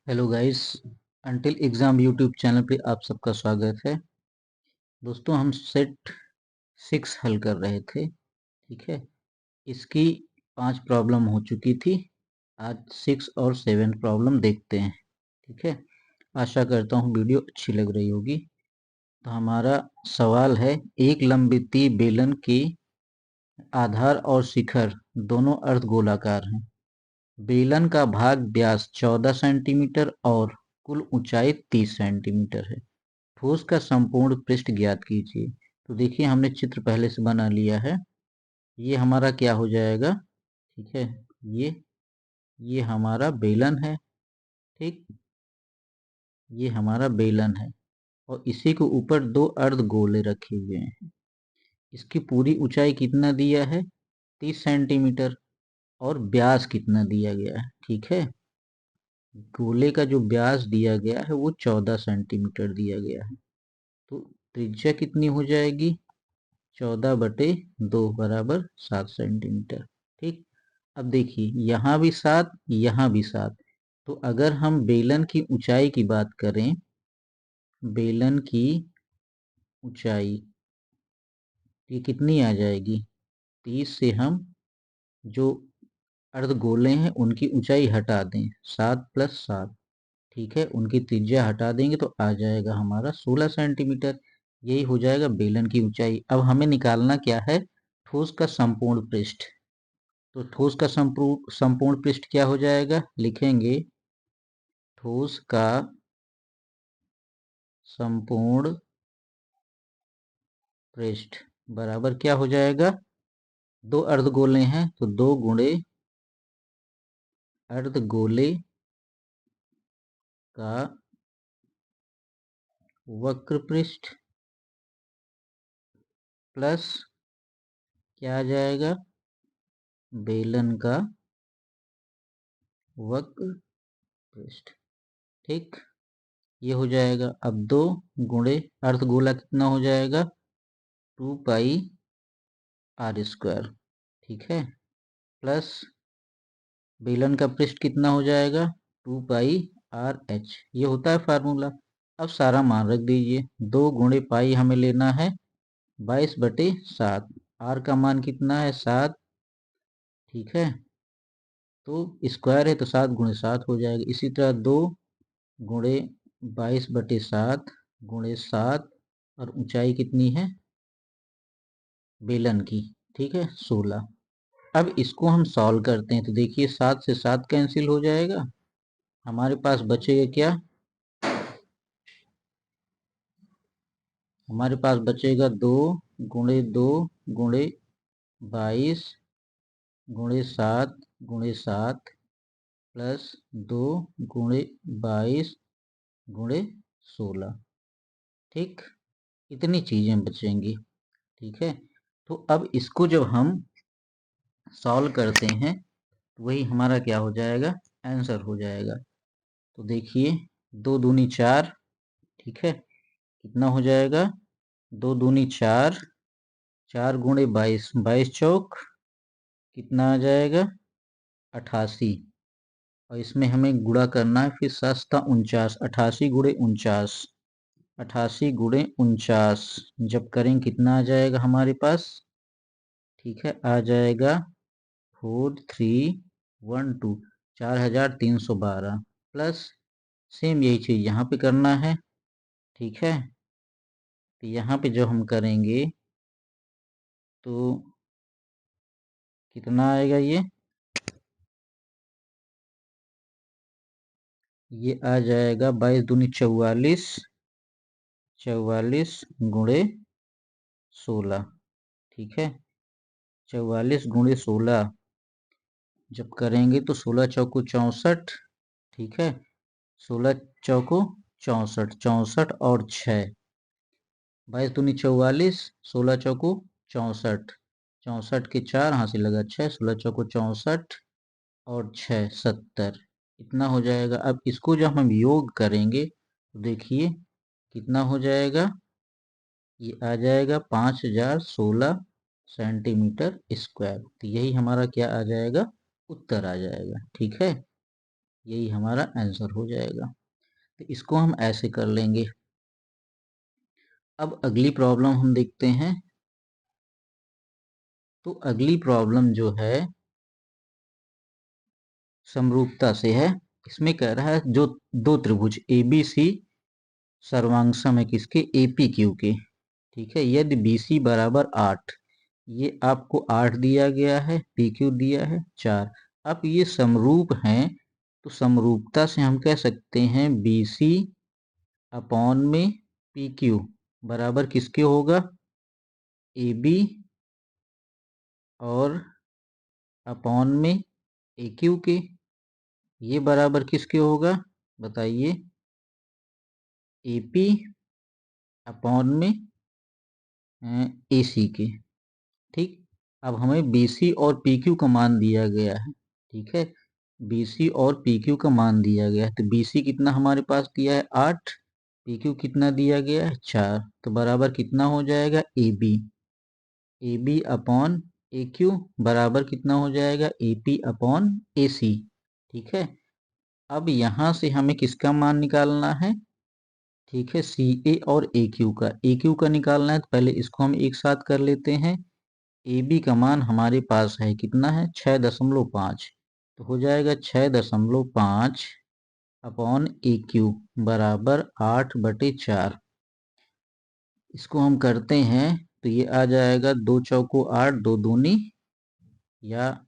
Hello guys. Until exam YouTube channel पे आप सबका स्वागत है। दोस्तों, हम सेट 6 हल कर रहे थे। ठीक है, इसकी 5 प्रॉब्लम हो चुकी थी। आज 6 और 7 प्रॉब्लम देखते हैं। ठीक है, आशा करता हूँ वीडियो अच्छी लग रही होगी। तो हमारा सवाल है, एक लंबितीय बेलन की आधार और शिखर दोनों अर्धगोलाकार हैं। बेलन का भाग व्यास 14 सेंटीमीटर और कुल ऊंचाई 30 सेंटीमीटर है। ठोस का संपूर्ण पृष्ठ ज्ञात कीजिए। तो देखिए, हमने चित्र पहले से बना लिया है। ये हमारा क्या हो जाएगा? ठीक है, ये ये हमारा बेलन है। ठीक, ये हमारा बेलन है और इसी के ऊपर दो अर्ध गोले रखे हुए हैं। इसकी पूरी ऊंचाई कितना दिया है? 30 सेंटीमीटर। और व्यास कितना दिया गया है? ठीक है, गोले का जो व्यास दिया गया है वो 14 सेंटीमीटर दिया गया है। तो त्रिज्या कितनी हो जाएगी? 14/2 बराबर 7 सेंटीमीटर। ठीक, अब देखिए, यहाँ भी 7, यहाँ भी 7। तो अगर हम बेलन की ऊंचाई की बात करें, बेलन की ऊंचाई ये कितनी आ जाएगी? 30 से हम जो अर्धगोले हैं उनकी ऊंचाई हटा दें, 7 + 7। ठीक है, उनकी त्रिज्या हटा देंगे तो आ जाएगा हमारा 16 सेंटीमीटर। यही हो जाएगा बेलन की ऊंचाई। अब हमें निकालना क्या है? ठोस का संपूर्ण पृष्ठ। तो ठोस का संपूर्ण पृष्ठ क्या हो जाएगा? लिखेंगे ठोस का संपूर्ण पृष्ठ बराबर क्या हो जाएगा? दो अर्धगोले हैं तो 2 गुणे अर्धगोले का वक्र पृष्ठ प्लस क्या आ जाएगा? बेलन का वक्र पृष्ठ। ठीक, ये हो जाएगा। अब 2 गुणे अर्धगोला कितना हो जाएगा? 2πr²। ठीक है, प्लस बेलन का पृष्ठ कितना हो जाएगा? 2πrh। ये होता है फार्मूला। अब सारा मान रख दीजिए। 2 गुणे पाई हमें लेना है 22/7। आर का मान कितना है? 7। ठीक है, तो स्क्वायर है तो 7 गुणे 7 हो जाएगा। इसी तरह 2 गुणे 22/7 गुणे 7, और ऊंचाई कितनी है बेलन की? ठीक है, 16। अब इसको हम सॉल्व करते हैं तो देखिए, 7 से 7 कैंसिल हो जाएगा। हमारे पास बचेगा क्या? हमारे पास बचेगा 2 गुणे 2 गुणे 22 गुणे 7 गुणे 7 प्लस 2 गुणे 22 गुणे 16। ठीक, इतनी चीजें बचेंगी। ठीक है, तो अब इसको जब हम सॉल्व करते हैं तो वही हमारा क्या हो जाएगा? आंसर हो जाएगा। तो देखिए, 2 दूनी 4। ठीक है, कितना हो जाएगा? 2 दूनी 4, 4 गुणे 22, 22 चौक कितना आ जाएगा? 88। और इसमें हमें गुणा करना है फिर 7 49, 88 गुणे 49, 88 गुणे 49 जब करें कितना आ जाएगा हमारे पास? ठीक है, आ जाएगा 4312, 4312 प्लस सेम यही चीज यहाँ पे करना है। ठीक है, तो यहाँ पे जब हम करेंगे तो कितना आएगा? ये आ जाएगा 22 दूनी 44, 44 गुणे 16। ठीक है, 44 गुणे 16 जब करेंगे तो 16 चौको 64। ठीक है, 16 चौको 64, 64 और 6, 22 दूनी 44, 16 चौको 64, 64 के 4 हाथ से लगा 6, 16 चौको 64 और 6 70। इतना हो जाएगा। अब इसको जब हम योग करेंगे तो देखिए कितना हो जाएगा? ये आ जाएगा 5016 सेंटीमीटर स्क्वायर। तो यही हमारा क्या आ जाएगा? उत्तर आ जाएगा। ठीक है, यही हमारा आंसर हो जाएगा। तो इसको हम ऐसे कर लेंगे। अब अगली प्रॉब्लम हम देखते हैं। तो अगली प्रॉब्लम जो है समरूपता से है। इसमें कह रहा है जो दो त्रिभुज ABC सर्वांगसम है किसके, APQ के। ठीक है, यदि BC बराबर 8, ये आपको 8 दिया गया है, PQ दिया है 4। अब ये समरूप हैं, तो समरूपता से हम कह सकते हैं BC अपॉन में PQ बराबर किसके होगा, AB और अपॉन में AQ के। ये बराबर किसके होगा बताइए, AP अपॉन में AC के। ठीक, अब हमें BC और PQ का मान दिया गया है। ठीक है, BC और PQ का मान दिया गया है, तो BC कितना हमारे पास दिया है 8, PQ कितना दिया गया है 4, तो बराबर कितना हो जाएगा AB अपॉन AQ बराबर कितना हो जाएगा AP अपॉन AC। ठीक है, अब यहाँ से हमें किसका मान निकालना है, ठीक है, CA और AQ का। AQ का निकालना है तो पहले इसको हम एक साथ कर लेते हैं। AB का मान हमारे पास है कितना है 6.5, तो हो जाएगा 6.5 अपॉन AQ बराबर 8/4। इसको हम करते हैं तो ये आ जाएगा 2 चौको 8, 2 दूनी, या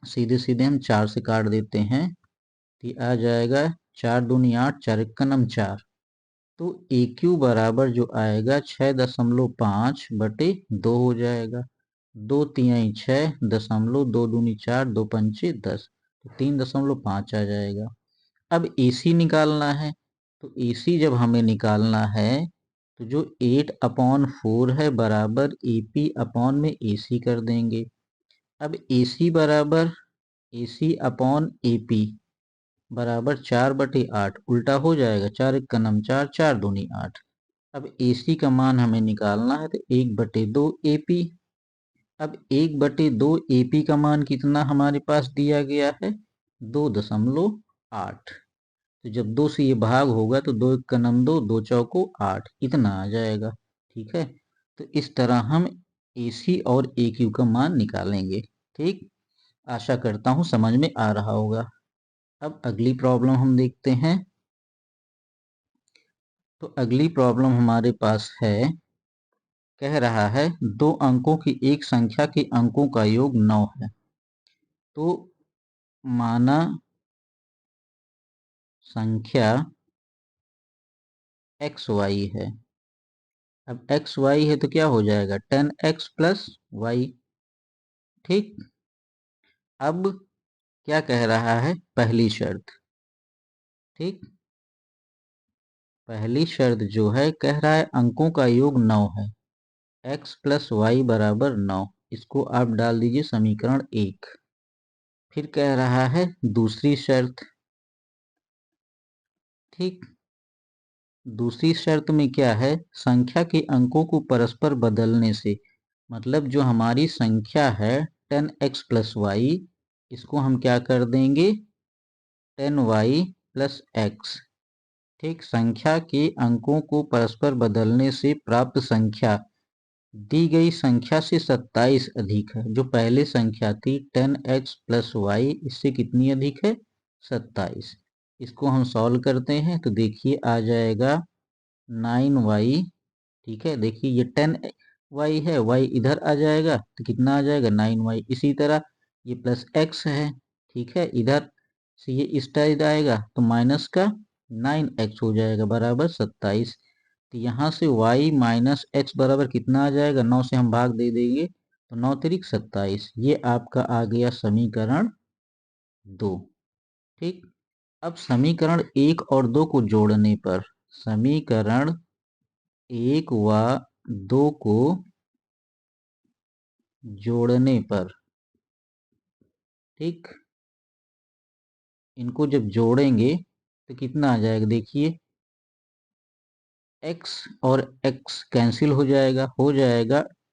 सीधे सीधे हम 4 से काट देते हैं, तो ये आ जाएगा 4 दूनी 8, 4 1 4। तो AQ बराबर जो आएगा 6.5/2 हो जाएगा। 2 तिहाई 6, 2 दूनी 4, 2 पंचे 10, तो 3.5 आ जाएगा। अब AC निकालना है, तो AC जब हमें निकालना है तो जो 8/4 है बराबर AP अपॉन में AC कर देंगे। अब AC बराबर AC अपॉन AP बराबर 4/8, उल्टा हो जाएगा, 4 1 4, 4 दूनी 8। अब AC का मान हमें निकालना है, तो 1/2 AP। अब 1/2 AP का मान कितना हमारे पास दिया गया है 2.8। तो जब 2 से ये भाग होगा तो 2 1 2, 2 चौको 8, इतना आ जाएगा। ठीक है, तो इस तरह हम AC और AQ का मान निकालेंगे। ठीक, आशा करता हूँ समझ में आ रहा होगा। अब अगली प्रॉब्लम हम देखते हैं। तो अगली प्रॉब्लम हमारे पास है, कह रहा है 2 अंकों की एक संख्या के अंकों का योग 9 है। तो माना संख्या XY है। अब XY है तो क्या हो जाएगा 10x प्लस y। ठीक, अब क्या कह रहा है, पहली शर्त। ठीक, पहली शर्त जो है कह रहा है अंकों का योग 9 है, x प्लस वाई बराबर 9। इसको आप डाल दीजिए समीकरण 1। फिर कह रहा है दूसरी शर्त। ठीक, दूसरी शर्त में क्या है, संख्या के अंकों को परस्पर बदलने से, मतलब जो हमारी संख्या है 10x प्लस वाई, इसको हम क्या कर देंगे 10y प्लस x। ठीक, संख्या के अंकों को परस्पर बदलने से प्राप्त संख्या दी गई संख्या से 27 अधिक है। जो पहले संख्या थी 10x प्लस वाई, इससे कितनी अधिक है 27। इसको हम सॉल्व करते हैं तो देखिए आ जाएगा 9y। ठीक है, देखिए ये 10y है, y इधर आ जाएगा तो कितना आ जाएगा 9y। इसी तरह ये प्लस x है, ठीक है, इधर से ये इस टाइप आएगा तो माइनस का 9x हो जाएगा बराबर 27। तो यहाँ से y माइनस एक्स बराबर कितना आ जाएगा, 9 से हम भाग दे देंगे तो 9 तिरिक 27। ये आपका आ गया समीकरण 2। ठीक, अब समीकरण 1 और 2 को जोड़ने पर, समीकरण 1 व 2 को जोड़ने पर, ठीक, इनको जब जोड़ेंगे तो कितना आ जाएगा, देखिए x और x कैंसिल हो जाएगा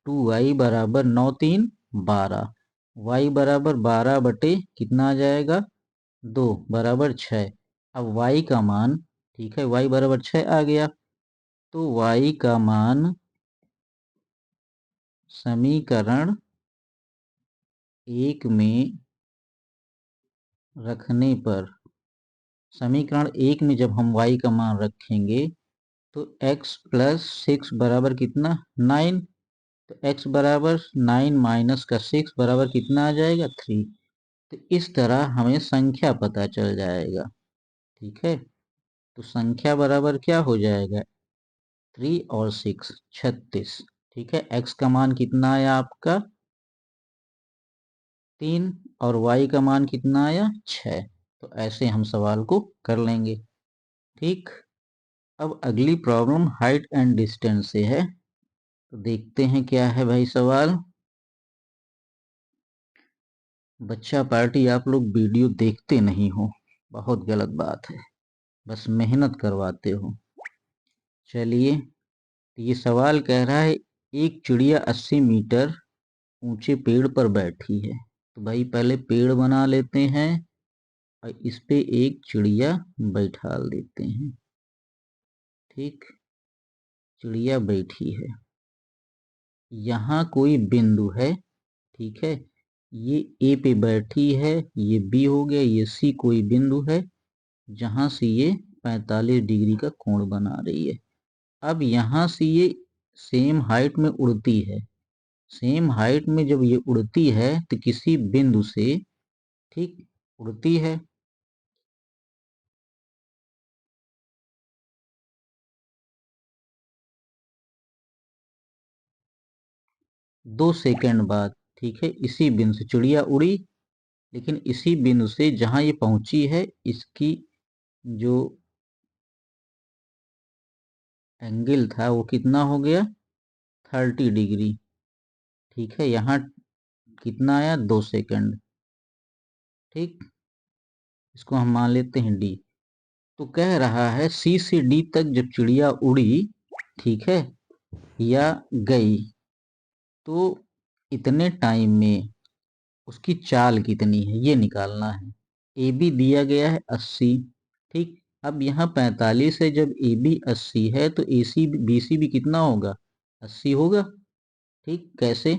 2y बराबर 9 3 12, y बराबर 12 बटे कितना आ जाएगा 2 बराबर 6। अब y का मान, ठीक है, y बराबर 6 आ गया, तो y का मान समीकरण 1 में रखने पर, समीकरण 1 में जब हम y का मान रखेंगे तो x प्लस 6 बराबर कितना, 9। तो x बराबर 9 माइनस का 6 बराबर कितना आ जाएगा, 3। तो इस तरह हमें संख्या पता चल जाएगा। ठीक है, तो संख्या बराबर क्या हो जाएगा, 3 और 6 36। ठीक है, x का मान कितना आया आपका, 3, और y का मान कितना आया, 6। तो ऐसे हम सवाल को कर लेंगे। ठीक, अब अगली प्रॉब्लम हाइट एंड डिस्टेंस से है, तो देखते हैं क्या है भाई सवाल। बच्चा पार्टी आप लोग वीडियो देखते नहीं हो, बहुत गलत बात है, बस मेहनत करवाते हो। चलिए, ये सवाल कह रहा है एक चिड़िया 80 मीटर ऊंचे पेड़ पर बैठी है। तो भाई पहले पेड़ बना लेते हैं और इस पे एक चिड़िया बैठाल देते हैं। ठीक, चिड़िया बैठी है, यहाँ कोई बिंदु है। ठीक है, ये ए पे बैठी है, ये बी हो गया, ये सी कोई बिंदु है जहां से ये 45 डिग्री का कोण बना रही है। अब यहाँ से ये सेम हाइट में उड़ती है, सेम हाइट में जब ये उड़ती है तो किसी बिंदु से, ठीक, उड़ती है, 2 सेकंड बाद, ठीक है, इसी बिंदु से चिड़िया उड़ी, लेकिन इसी बिंदु से जहां ये पहुंची है, इसकी जो एंगल था वो कितना हो गया, 30 डिग्री। ठीक है, यहाँ कितना आया, 2 सेकंड। ठीक, इसको हम मान लेते हैं डी। तो कह रहा है सी से डी तक जब चिड़िया उड़ी, ठीक है, या गई, तो इतने टाइम में उसकी चाल कितनी है ये निकालना है। ए बी दिया गया है 80। ठीक, अब यहाँ 45 है, जब ए बी 80 है तो ए सी बी सी भी कितना होगा, 80 होगा। ठीक, कैसे,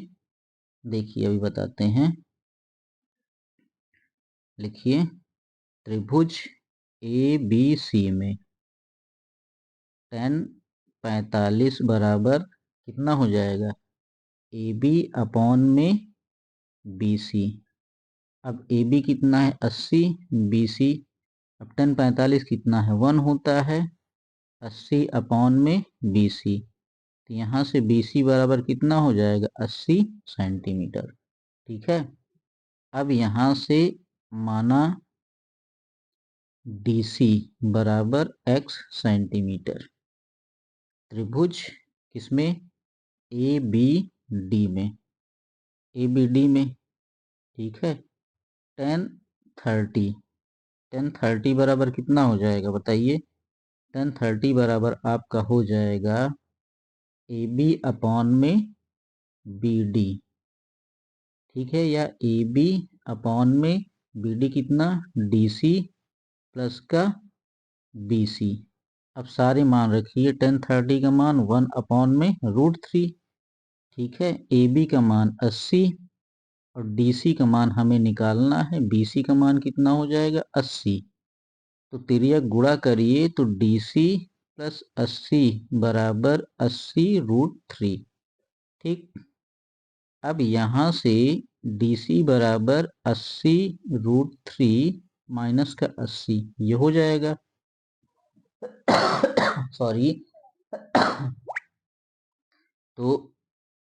देखिए अभी बताते हैं। लिखिए, त्रिभुज ए बी सी में tan 45 बराबर कितना हो जाएगा, ए बी अपॉन में बी सी। अब ए बी कितना है 80, बी सी, अब tan 45 कितना है 1 होता है, 80 अपॉन में बी सी। तो यहाँ से बी सी बराबर कितना हो जाएगा, 80 सेंटीमीटर। ठीक है, अब यहाँ से माना डी सी बराबर x सेंटीमीटर, त्रिभुज किसमें, ए बी डी में, ए बी डी में। ठीक है, tan 30, tan 30 बराबर कितना हो जाएगा बताइए, tan 30 बराबर आपका हो जाएगा ए बी अपॉन में बी डी। ठीक है, या ए बी अपॉन में बी डी कितना, डी सी प्लस का बी सी। अब सारे मान रखिए, tan 30 का मान 1 अपॉन में √3। ठीक है, ए बी का मान 80 और डी सी का मान हमें निकालना है, बी सी का मान कितना हो जाएगा, 80। तो तिर्यक गुणा करिए तो डी सी प्लस 80 बराबर 80√3। ठीक, अब यहाँ से डी सी बराबर 80√3 माइनस का 80, ये हो जाएगा, सॉरी। तो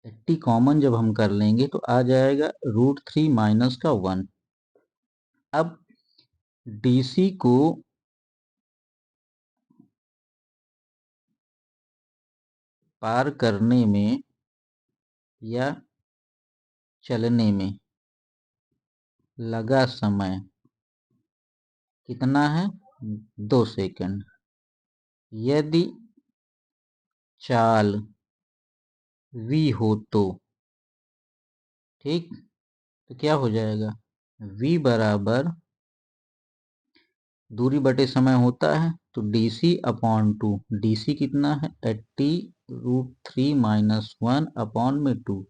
80 कॉमन जब हम कर लेंगे तो आ जाएगा √3 माइनस का 1। अब डीसी को पार करने में या चलने में लगा समय कितना है, 2 सेकंड। यदि चाल v हो तो, ठीक, तो क्या हो जाएगा, v बराबर दूरी बटे समय होता है, तो DC अपॉन 2, DC कितना है 80√3 माइनस 1 अपॉन में 2, तो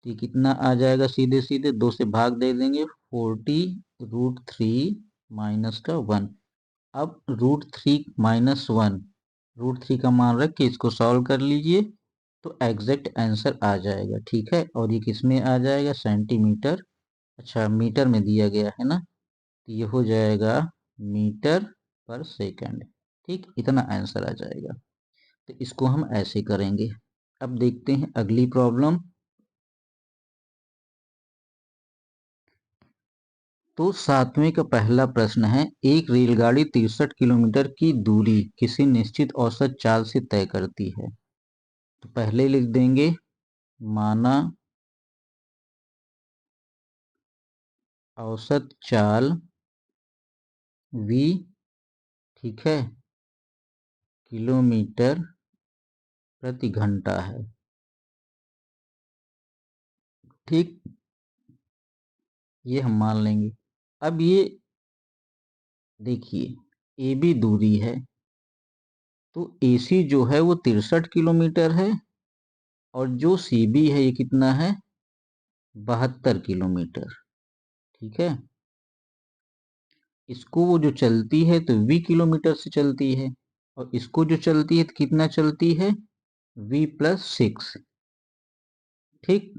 ये कितना आ जाएगा, सीधे सीधे 2 से भाग दे देंगे, 40√3 माइनस का 1। अब √3 माइनस 1, √3 का मान रख के इसको सॉल्व कर लीजिए, तो एग्जैक्ट आंसर आ जाएगा। ठीक है, और ये किस में आ जाएगा, सेंटीमीटर, अच्छा मीटर में दिया गया है ना, तो ये हो जाएगा मीटर पर सेकंड। ठीक, इतना आंसर आ जाएगा। तो इसको हम ऐसे करेंगे। अब देखते हैं अगली प्रॉब्लम। तो 7वें का पहला प्रश्न है, एक रेलगाड़ी 63 किलोमीटर की दूरी किसी निश्चित औसत चाल से तय करती है। तो पहले लिख देंगे माना औसत चाल v, ठीक है, किलोमीटर प्रति घंटा है। ठीक, ये हम मान लेंगे। अब ये देखिए, AB दूरी है, तो AC जो है वो 63 किलोमीटर है, और जो CB है ये कितना है, 72 किलोमीटर। ठीक है, इसको वो जो चलती है तो V किलोमीटर से चलती है, और इसको जो चलती है तो कितना चलती है, V+6। ठीक,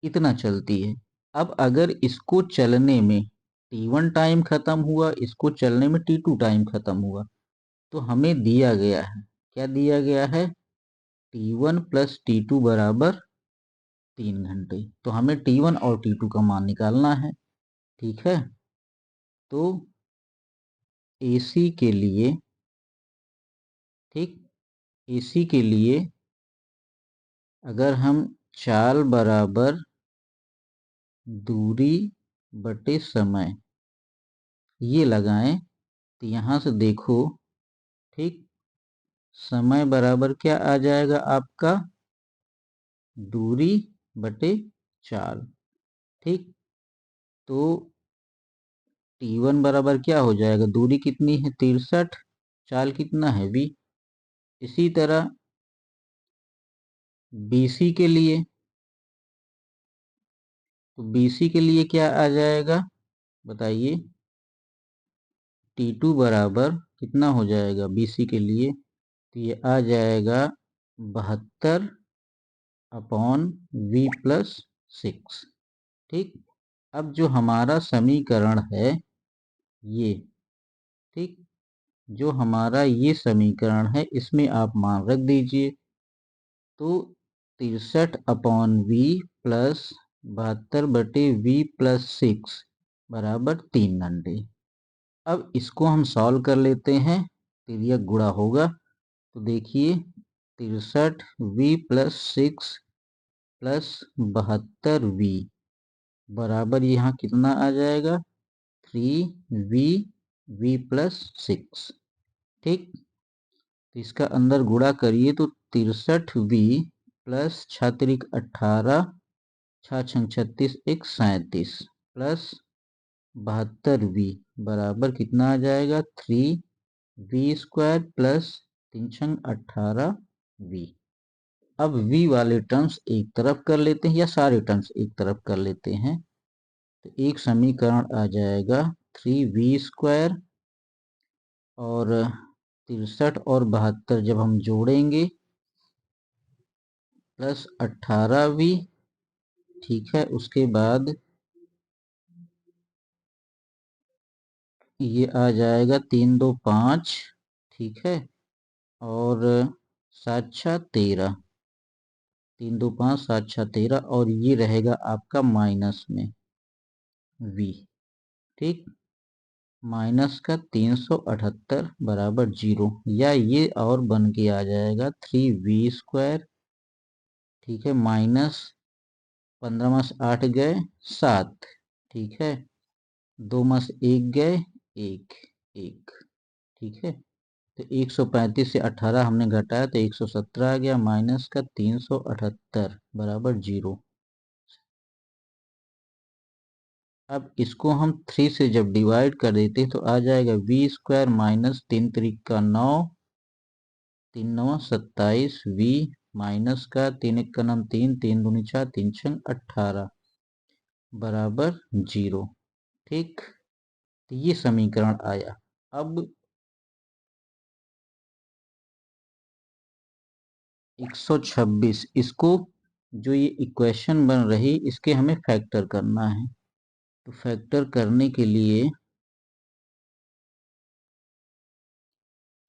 इतना चलती है। अब अगर इसको चलने में T1 टाइम खत्म हुआ, इसको चलने में T2 टाइम खत्म हुआ, तो हमें दिया गया है, क्या दिया गया है, T1 प्लस T2 बराबर 3 घंटे। तो हमें T1 और T2 का मान निकालना है। ठीक है, तो AC के लिए, ठीक, AC के लिए अगर हम चाल बराबर दूरी बटे समय ये लगाएं, तो यहां से देखो, ठीक, समय बराबर क्या आ जाएगा आपका, दूरी बटे चाल। ठीक, तो T1 बराबर क्या हो जाएगा, दूरी कितनी है 63, चाल कितना है V। इसी तरह BC के लिए, तो BC के लिए क्या आ जाएगा बताइए, T2 बराबर कितना हो जाएगा BC के लिए, तो ये आ जाएगा 72 अपॉन V+6। ठीक, अब जो हमारा समीकरण है ये, ठीक, जो हमारा ये समीकरण है इसमें आप मान रख दीजिए, तो 63 अपॉन V प्लस 72/V+6 बराबर 3 घंटे। अब इसको हम सॉल्व कर लेते हैं, तिर्यक गुणा होगा, तो देखिए 63V+6 प्लस 72V बराबर यहाँ कितना आ जाएगा, 3V+6। ठीक, तो इसका अंदर गुणा करिए, तो 63V प्लस 18, 6×36 एक 37 प्लस 72V बराबर कितना आ जाएगा, 3V² प्लस 3×18V। अब V वाले टर्म्स एक तरफ कर लेते हैं, या सारे टर्म्स एक तरफ कर लेते हैं, तो एक समीकरण आ जाएगा 3V² और 63 और 72 जब हम जोड़ेंगे प्लस 18V। ठीक है, उसके बाद ये आ जाएगा 3 2 5, ठीक है, और 7 6 13, 3 2 5 7 6 13, और ये रहेगा आपका माइनस में V। ठीक, माइनस का 378 बराबर 0, या ये और बन के आ जाएगा 3V², ठीक है, माइनस 15 में 8 गए 7, ठीक है, 2 में 1 गए 1 1, ठीक है, तो 135 से 18 हमने घटाया तो 117 आ गया, माइनस का 378 बराबर 0। अब इसको हम 3 से जब डिवाइड कर देते तो आ जाएगा v² माइनस 3 त्रिक का 9, 3 9 27, v माइनस का 3 1 का नाम 3, 3 दूनी 4, 3 6 18 बराबर 0। ठीक, तो ये समीकरण आया। अब 126, इसको जो ये इक्वेशन बन रही इसके हमें फैक्टर करना है। तो फैक्टर करने के लिए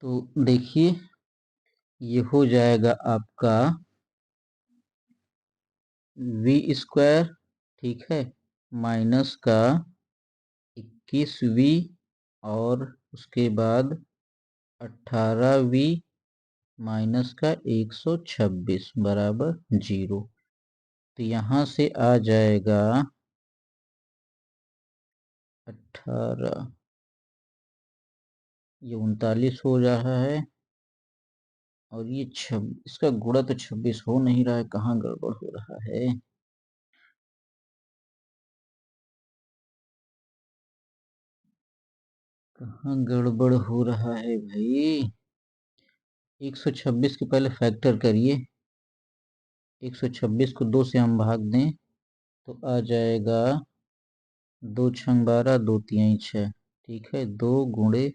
तो देखिए ये हो जाएगा आपका v², ठीक है, माइनस का 21v और उसके बाद 18v माइनस का 126 बराबर 0। तो यहाँ से आ जाएगा 18, ये 39 हो रहा है और ये 26, इसका गुणा तो 26 हो नहीं रहा है, कहाँ गड़बड़ हो रहा है। कहाँ गड़बड़ हो रहा है भाई। 126 के पहले फैक्टर करिए। 126 को 2 से हम भाग दें तो आ जाएगा 2 छंग 12, 2 तिहाई 6, ठीक है, 2 गुणे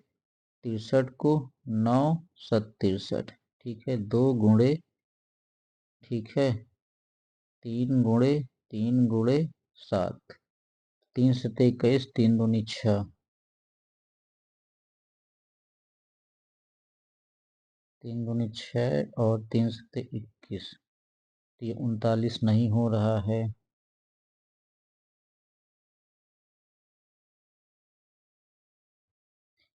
63 को 9 7 63, ठीक है, 2 गुणे, ठीक है, 3 गुणे 3 गुणे 7, 3 से 21, 3 दूनी 6, 3 दूनी 6 और 3 से 21, तो ये 39 नहीं हो रहा है।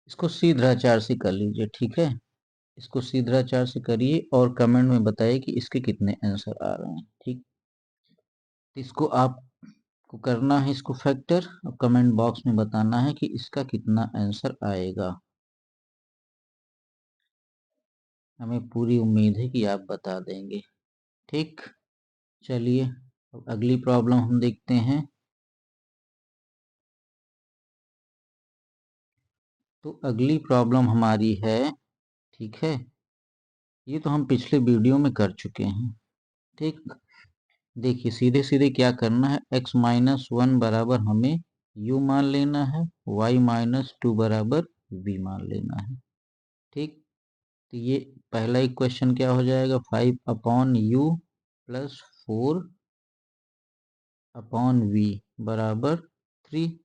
इसको सीधाचार से कर लीजिए, ठीक है, इसको सीधाचार से करिए और कमेंट में बताइए कि इसके कितने आंसर आ रहे हैं। ठीक, इसको आपको करना है इसको फैक्टर और कमेंट बॉक्स में बताना है कि इसका कितना आंसर आएगा। हमें पूरी उम्मीद है कि आप बता देंगे। ठीक, चलिए अब अगली प्रॉब्लम हम देखते हैं। तो अगली प्रॉब्लम हमारी है, ठीक है, ये तो हम पिछले वीडियो में कर चुके हैं। ठीक, देखिए सीधे सीधे क्या करना है, x-1 बराबर हमें u मान लेना है, y-2 बराबर v मान लेना है। ठीक, तो ये पहला इक्वेशन क्या हो जाएगा, 5/u प्लस 4/v बराबर 3।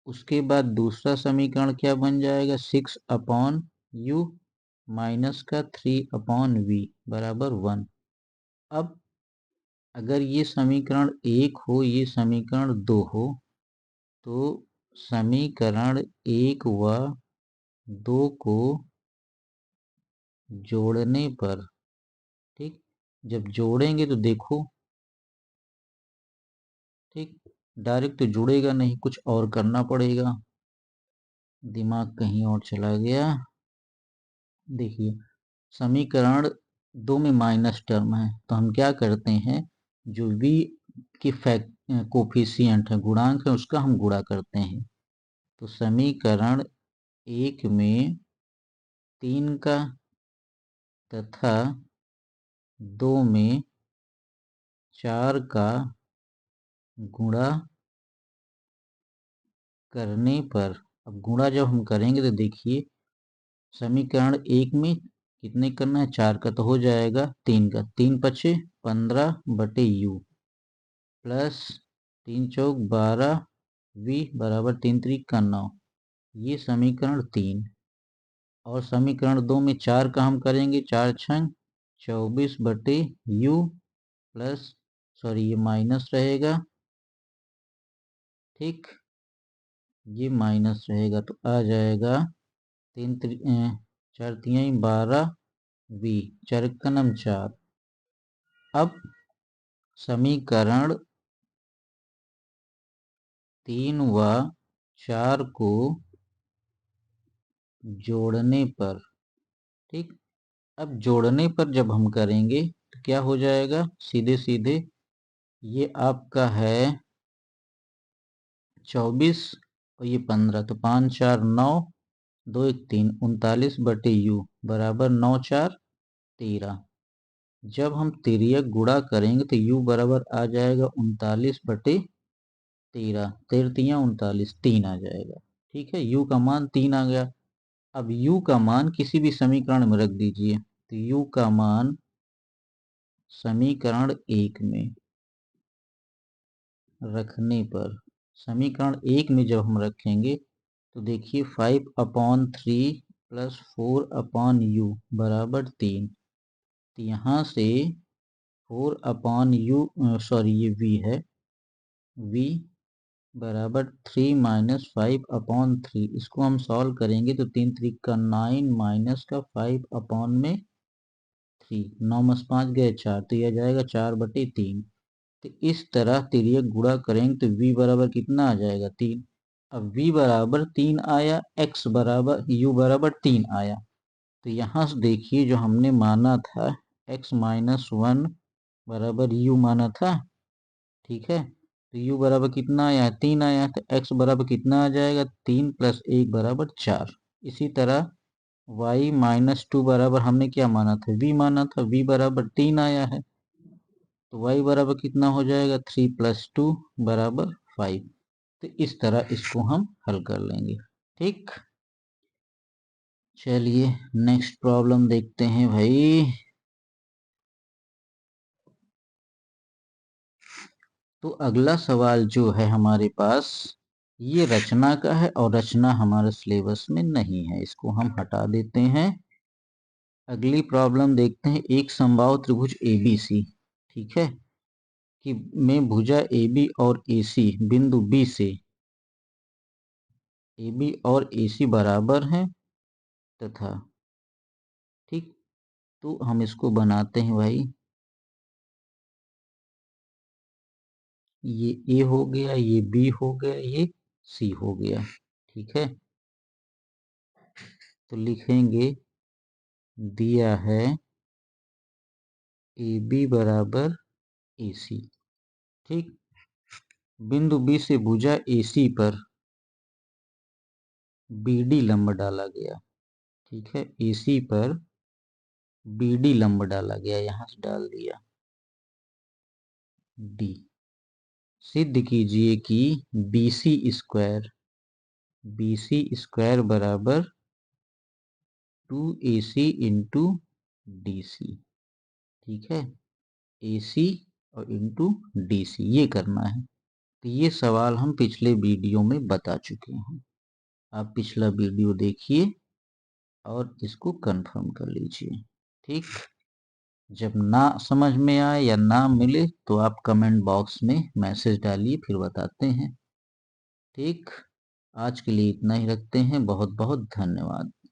उसके बाद दूसरा समीकरण क्या बन जाएगा, 6/u माइनस का 3/v बराबर 1। अब अगर ये समीकरण 1 हो, ये समीकरण 2 हो, तो समीकरण 1 व 2 को जोड़ने पर, ठीक, जब जोड़ेंगे तो देखो, ठीक, डायरेक्ट तो जुड़ेगा नहीं, कुछ और करना पड़ेगा। दिमाग कहीं और चला गया। देखिए समीकरण 2 में माइनस टर्म है, तो हम क्या करते हैं, जो v की कोफिशिएंट है, गुणांक है, उसका हम गुणा करते हैं। तो समीकरण 1 में 3 का तथा 2 में 4 का गुणा करने पर, अब गुणा जब हम करेंगे तो देखिए समीकरण 1 में कितने करना है, 4 का, तो हो जाएगा 3 का, 3 पचे 15/u प्लस 3 चौक 12 v बराबर 3 त्रिक का 9, ये समीकरण 3। और समीकरण 2 में 4 का हम करेंगे, 4 छंग 24/u प्लस, सॉरी ये माइनस रहेगा, ठीक, ये माइनस रहेगा, तो आ जाएगा 4 तिहाई 12 v, 4 का नाम 4। अब समीकरण 3 व 4 को जोड़ने पर, ठीक, अब जोड़ने पर जब हम करेंगे तो क्या हो जाएगा, सीधे सीधे ये आपका है 24 और ये 15, तो 5 4 9, 2 1 3, 39/u बराबर 9 4 13। जब हम तिर्यक गुणा करेंगे तो u बराबर आ जाएगा 39/13, 13 3 आ जाएगा। ठीक है, u का मान 3 आ गया। अब u का मान किसी भी समीकरण में रख दीजिए, तो u का मान समीकरण 1 में रखने पर, समीकरण 1 में जब हम रखेंगे तो देखिए 5/3 प्लस 4/u बराबर 3। तो यहाँ से 4/u, सॉरी ये v है, v बराबर 3 माइनस 5/3। इसको हम सॉल्व करेंगे तो 3 3 का 9 माइनस का 5/3, 9 में 5 गए 4, तो यह जाएगा 4/3। तो इस तरह तिर्यक गुणा करेंगे तो v बराबर कितना आ जाएगा 3। अब v बराबर 3 आया, x बराबर u बराबर 3 आया, तो यहाँ से देखिए जो हमने माना था x माइनस 1 बराबर u माना था। ठीक है, तो u बराबर कितना आया है 3 आया, तो x बराबर कितना आ जाएगा 3 प्लस 1 बराबर 4। इसी तरह y माइनस 2 बराबर हमने क्या माना था, v माना था, v बराबर 3 आया है, तो y बराबर कितना हो जाएगा 3 प्लस 2 बराबर 5। तो इस तरह इसको हम हल कर लेंगे। ठीक, चलिए नेक्स्ट प्रॉब्लम देखते हैं भाई। तो अगला सवाल जो है हमारे पास, ये रचना का है और रचना हमारे सिलेबस में नहीं है, इसको हम हटा देते हैं। अगली प्रॉब्लम देखते हैं। एक समबाहु त्रिभुज ABC, ठीक है, कि में भुजा AB और AC बिंदु B से, AB और AC बराबर हैं तथा, ठीक, तो हम इसको बनाते हैं भाई। ये A हो गया, ये B हो गया, ये C हो गया। ठीक है, तो लिखेंगे दिया है AB बराबर AC। ठीक, बिंदु B से भुजा AC पर BD लंब डाला गया। ठीक है, AC पर BD लंब डाला गया, यहां से डाल दिया D। सिद्ध कीजिए कि BC स्क्वायर बराबर 2AC इंटू DC। ठीक है, AC और इंटू DC ये करना है। तो ये सवाल हम पिछले वीडियो में बता चुके हैं, आप पिछला वीडियो देखिए और इसको कंफर्म कर लीजिए। ठीक, जब ना समझ में आए या ना मिले तो आप कमेंट बॉक्स में मैसेज डालिए, फिर बताते हैं। ठीक, आज के लिए इतना ही रखते हैं। बहुत बहुत धन्यवाद।